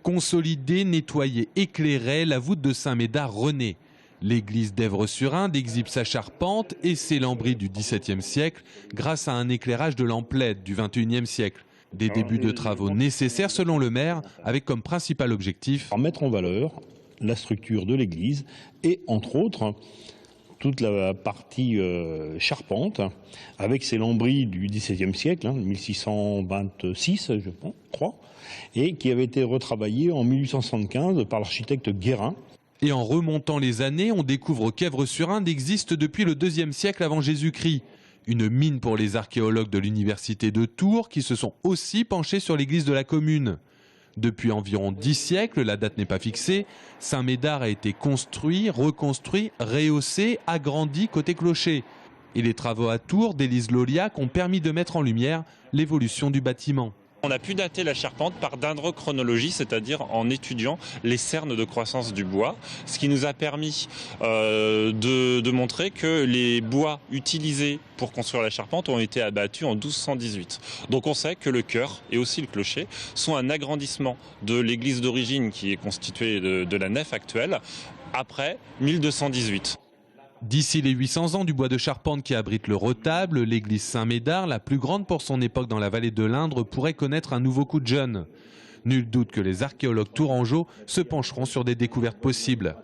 Consolidée, nettoyée, éclairée, la voûte de Saint-Médard renaît. L'église d'Évreux-sur-Indre exhibe sa charpente et ses lambris du XVIIe siècle grâce à un éclairage de lampe LED du XXIe siècle. Des débuts de travaux nécessaires selon le maire, avec comme principal objectif mettre en valeur la structure de l'église et entre autres toute la partie charpente avec ses lambris du XVIIe siècle, 1626 je crois, et qui avait été retravaillé en 1875 par l'architecte Guérin. Et en remontant les années, on découvre qu'Évreux-sur-Indre existe depuis le IIe siècle avant Jésus-Christ. Une mine pour les archéologues de l'université de Tours qui se sont aussi penchés sur l'église de la commune. Depuis environ 10 siècles, la date n'est pas fixée, Saint-Médard a été construit, reconstruit, rehaussé, agrandi côté clocher. Et les travaux à Tours d'Élise Loliac ont permis de mettre en lumière l'évolution du bâtiment. On a pu dater la charpente par dendrochronologie, c'est-à-dire en étudiant les cernes de croissance du bois, ce qui nous a permis de montrer que les bois utilisés pour construire la charpente ont été abattus en 1218. Donc on sait que le chœur et aussi le clocher sont un agrandissement de l'église d'origine qui est constituée de la nef actuelle après 1218. D'ici les 800 ans du bois de charpente qui abrite le retable, l'église Saint-Médard, la plus grande pour son époque dans la vallée de l'Indre, pourrait connaître un nouveau coup de jeune. Nul doute que les archéologues tourangeaux se pencheront sur des découvertes possibles.